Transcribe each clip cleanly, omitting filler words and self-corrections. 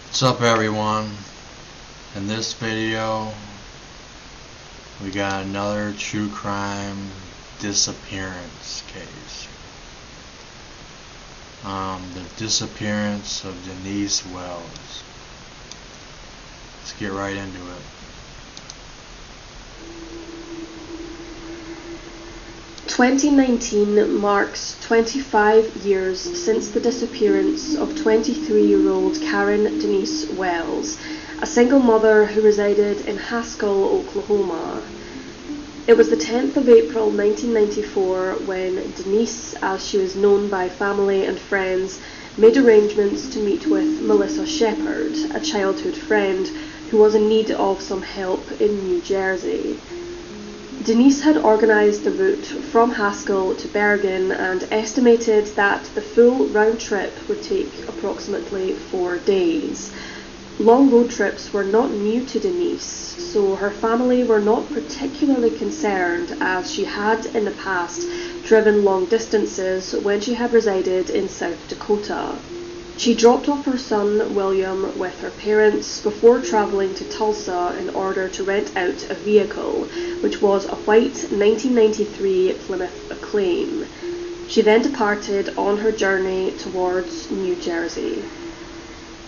What's up, everyone? In this video we got another true crime disappearance case. The disappearance of Denise Wells. Let's get right into it. "2019 marks 25 years since the disappearance of 23-year-old Karen Denise Wells, a single mother who resided in Haskell, Oklahoma. It was the 10th of April 1994 when Denise, as she was known by family and friends, made arrangements to meet with Melissa Shepherd, a childhood friend who was in need of some help in New Jersey. Denise had organised the route from Haskell to Bergen and estimated that the full round trip would take approximately 4 days. Long road trips were not new to Denise, so her family were not particularly concerned, as she had in the past driven long distances when she had resided in South Dakota. She dropped off her son William with her parents before travelling to Tulsa in order to rent out a vehicle, which was a white 1993 Plymouth Acclaim. She then departed on her journey towards New Jersey.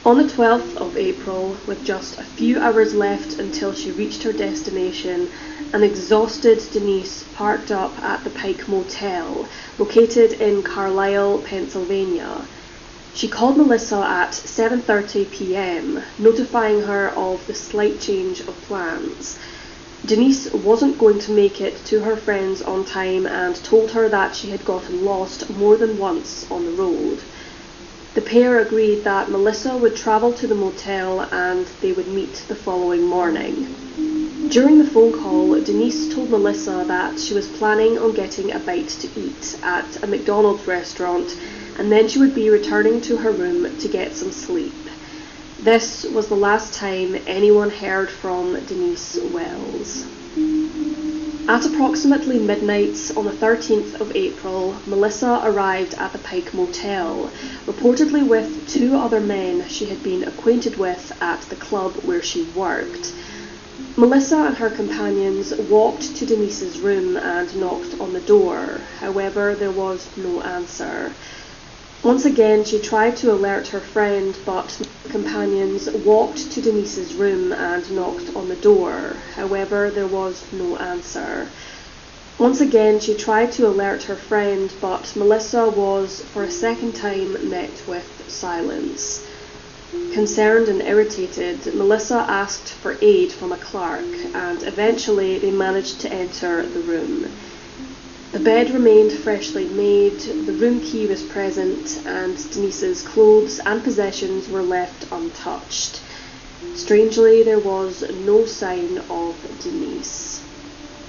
On the 12th of April, with just a few hours left until she reached her destination, an exhausted Denise parked up at the Pike Motel, located in Carlisle, Pennsylvania. She called Melissa at 7:30 p.m, notifying her of the slight change of plans. Denise wasn't going to make it to her friends on time and told her that she had gotten lost more than once on the road. The pair agreed that Melissa would travel to the motel and they would meet the following morning. During the phone call, Denise told Melissa that she was planning on getting a bite to eat at a McDonald's restaurant, and then she would be returning to her room to get some sleep. This was the last time anyone heard from Denise Wells. At approximately midnight on the 13th of April, Melissa arrived at the Pike Motel, reportedly with 2 other men she had been acquainted with at the club where she worked. Melissa and her companions walked to Denise's room and knocked on the door. However, there was no answer. Once again, she tried to alert her friend, but her companions walked to Denise's room and knocked on the door. However, there was no answer. Once again, she tried to alert her friend, but Melissa was, for a second time, met with silence. Concerned and irritated, Melissa asked for aid from a clerk, and eventually they managed to enter the room. The bed remained freshly made, the room key was present, and Denise's clothes and possessions were left untouched. Strangely, there was no sign of Denise.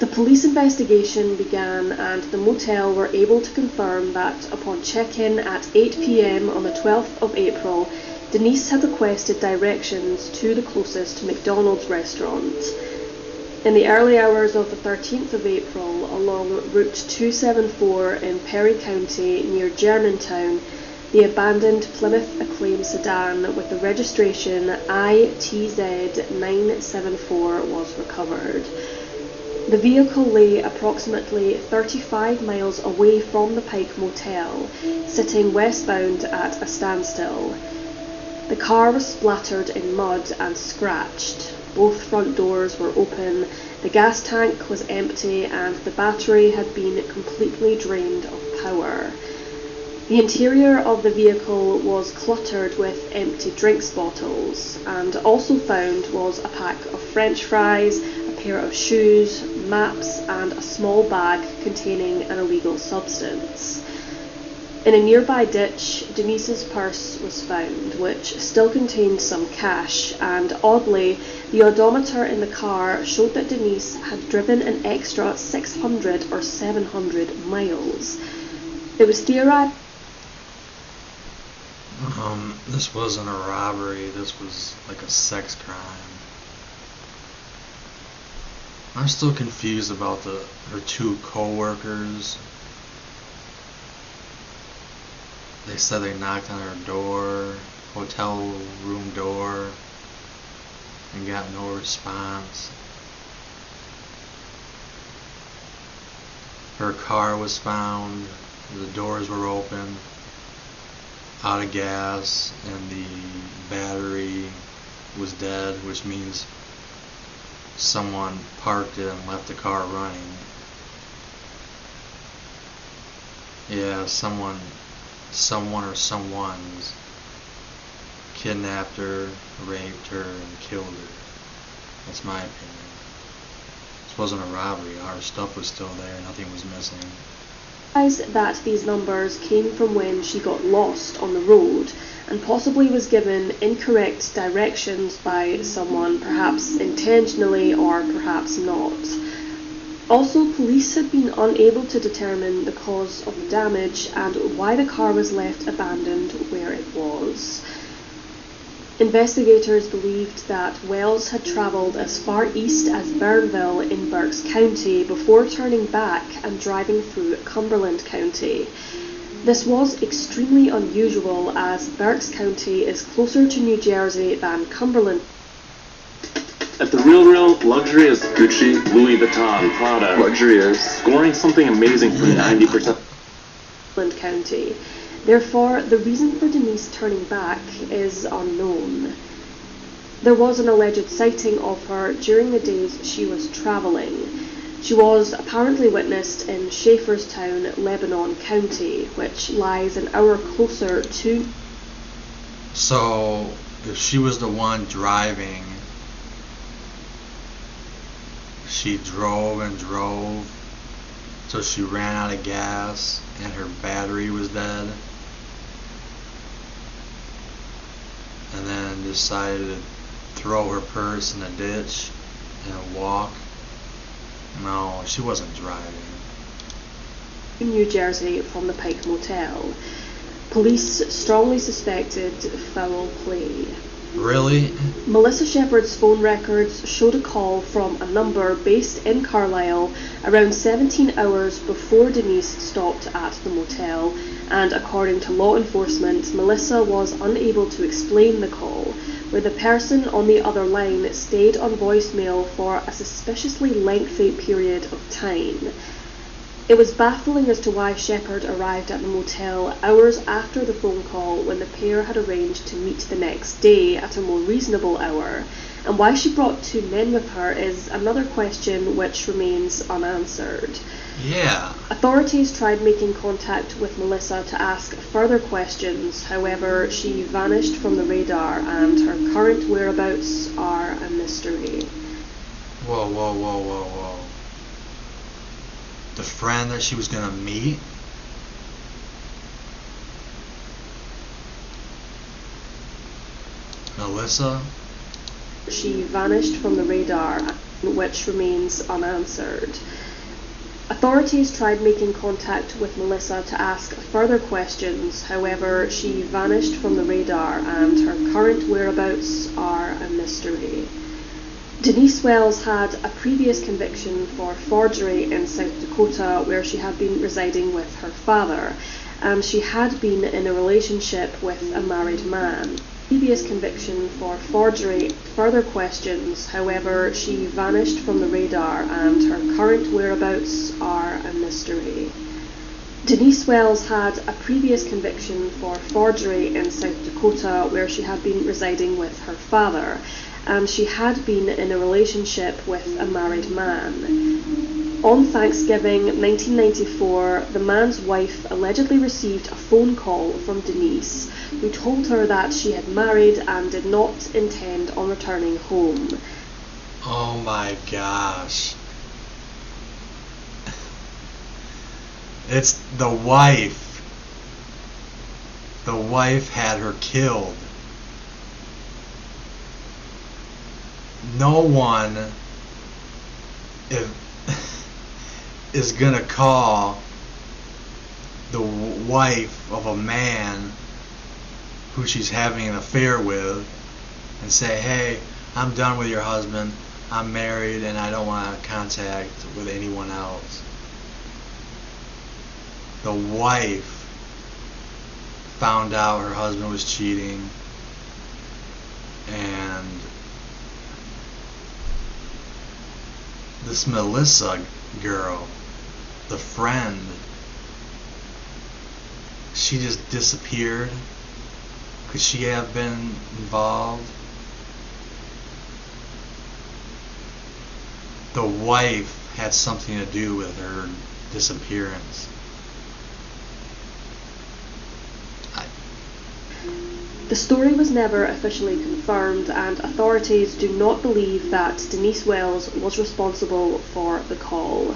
The police investigation began, and the motel were able to confirm that upon check-in at 8 p.m. on the 12th of April, Denise had requested directions to the closest McDonald's restaurant. In the early hours of the 13th of April, along Route 274 in Perry County near Germantown, the abandoned Plymouth Acclaim sedan with the registration ITZ974 was recovered. The vehicle lay approximately 35 miles away from the Pike Motel, sitting westbound at a standstill. The car was splattered in mud and scratched. Both front doors were open, the gas tank was empty, and the battery had been completely drained of power. The interior of the vehicle was cluttered with empty drinks bottles, and also found was a pack of French fries, a pair of shoes, maps, and a small bag containing an illegal substance. In a nearby ditch, Denise's purse was found, which still contained some cash, and oddly, the odometer in the car showed that Denise had driven an extra 600 or 700 miles. It was theorized. This wasn't a robbery, this was like a sex crime. I'm still confused about her 2 co-workers. They said they knocked on her door. hotel room door and got no response. Her car was found, the doors were open, out of gas, and the battery was dead, which means someone parked it and left the car running. Yeah, someone or someone's kidnapped her, raped her, and killed her. That's my opinion. This wasn't a robbery. Our stuff was still there. Nothing was missing. That these numbers came from when she got lost on the road and possibly was given incorrect directions by someone, perhaps intentionally or perhaps not. Also, police had been unable to determine the cause of the damage and why the car was left abandoned where it was. Investigators believed that Wells had travelled as far east as Burnville in Berks County before turning back and driving through Cumberland County. This was extremely unusual as Berks County is closer to New Jersey than Cumberland. At the real luxury is Gucci, Louis Vuitton, Prada. Luxury is scoring something amazing from 90%. Cumberland County. Therefore, the reason for Denise turning back is unknown. There was an alleged sighting of her during the days she was travelling. She was apparently witnessed in Schaefferstown, Lebanon County, which lies an hour closer to... So, if she was the one driving, she drove and drove till she ran out of gas and her battery was dead, and then decided to throw her purse in a ditch and walk. No, she wasn't driving. In New Jersey from the Pike Motel. Police strongly suspected foul play. Really? Melissa Shepard's phone records showed a call from a number based in Carlisle around 17 hours before Denise stopped at the motel, and according to law enforcement, Melissa was unable to explain the call, where the person on the other line stayed on voicemail for a suspiciously lengthy period of time. It was baffling as to why Shepard arrived at the motel hours after the phone call when the pair had arranged to meet the next day at a more reasonable hour, and why she brought two men with her is another question which remains unanswered. Yeah. Authorities tried making contact with Melissa to ask further questions, however, she vanished from the radar and her current whereabouts are a mystery. Whoa. The friend that she was gonna meet? Melissa? She vanished from the radar, which remains unanswered. Authorities tried making contact with Melissa to ask further questions, however, she vanished from the radar and her current whereabouts are a mystery. Denise Wells had a previous conviction for forgery in South Dakota where she had been residing with her father, and she had been in a relationship with a married man. Previous conviction for forgery, further questions, however, she vanished from the radar and her current whereabouts are a mystery. Denise Wells had a previous conviction for forgery in South Dakota where she had been residing with her father, and she had been in a relationship with a married man. On Thanksgiving 1994, the man's wife allegedly received a phone call from Denise, who told her that she had married and did not intend on returning home. Oh my gosh. It's the wife. The wife had her killed. No one is gonna call the wife of a man who she's having an affair with and say, hey, I'm done with your husband, I'm married and I don't want contact with anyone else. The wife found out her husband was cheating And this Melissa girl, the friend, she just disappeared. Could she have been involved? The wife had something to do with her disappearance. The story was never officially confirmed, and authorities do not believe that Denise Wells was responsible for the call.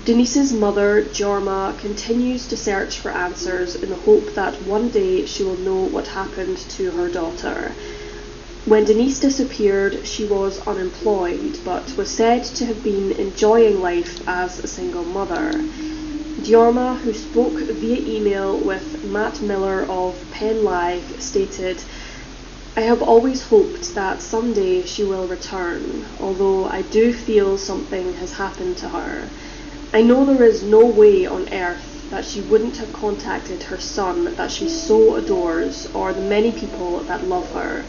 Denise's mother, Jorma, continues to search for answers in the hope that one day she will know what happened to her daughter. When Denise disappeared, she was unemployed, but was said to have been enjoying life as a single mother. Jorma, who spoke via email with Matt Miller of Penn Live, stated, "I have always hoped that someday she will return, although I do feel something has happened to her. I know there is no way on earth that she wouldn't have contacted her son that she so adores, or the many people that love her.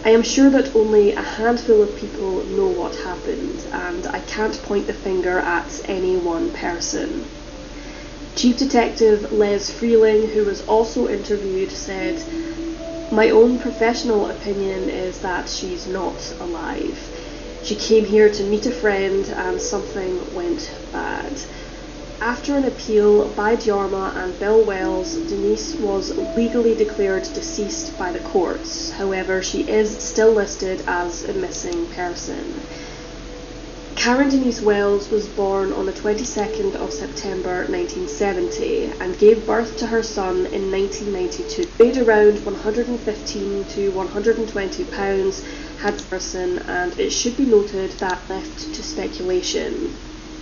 I am sure that only a handful of people know what happened, and I can't point the finger at any one person." Chief Detective Les Freeling, who was also interviewed, said, "My own professional opinion is that she's not alive. She came here to meet a friend and something went bad." After an appeal by Jorma and Bill Wells, Denise was legally declared deceased by the courts. However, she is still listed as a missing person. Karen Denise Wells was born on the 22nd of September 1970 and gave birth to her son in 1992. Weighed around 115 to 120 pounds, had a person, and it should be noted that left to speculation.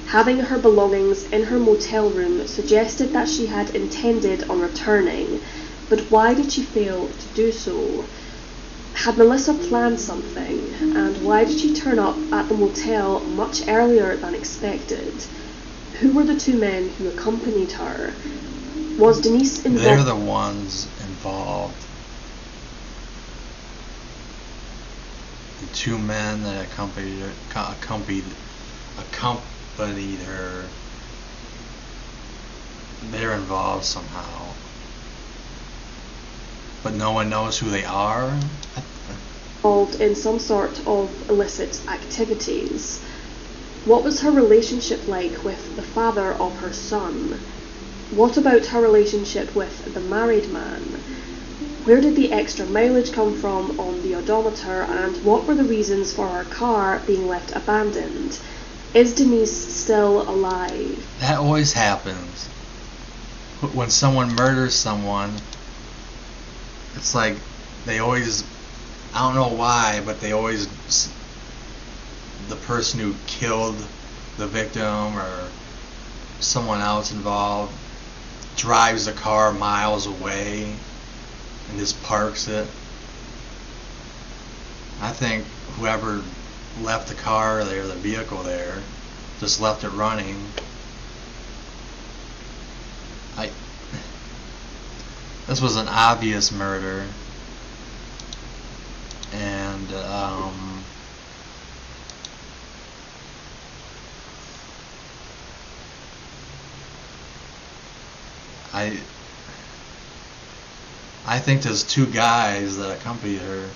Having her belongings in her motel room suggested that she had intended on returning, but why did she fail to do so? Had Melissa planned something, and why did she turn up at the motel much earlier than expected? Who were the two men who accompanied her? Was Denise involved? They're the ones involved. The two men that accompanied her, they're involved somehow. But no one knows who they are? Involved in some sort of illicit activities. What was her relationship like with the father of her son? What about her relationship with the married man? Where did the extra mileage come from on the odometer, and what were the reasons for her car being left abandoned? Is Denise still alive? That always happens. When someone murders someone, it's like they always, I don't know why, but they always, the person who killed the victim or someone else involved drives the car miles away and just parks it. I think whoever left the car there, the vehicle there, just left it running. This was an obvious murder, and I think there's two guys that accompanied her.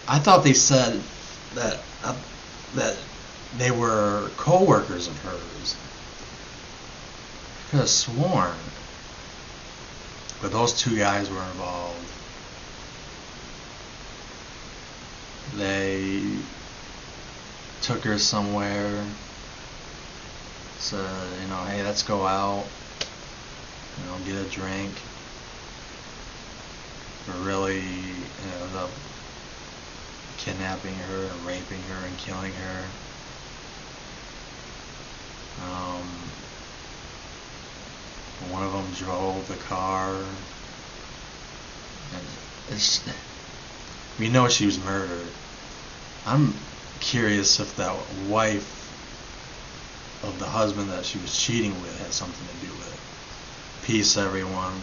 I thought they said that they were co-workers of hers. I could have sworn. But those two guys were involved. They took her somewhere, said, hey, let's go out, get a drink. But really, ended up kidnapping her and raping her and killing her. One of them drove the car, and we know she was murdered. I'm curious if that wife of the husband that she was cheating with had something to do with it. Peace, everyone.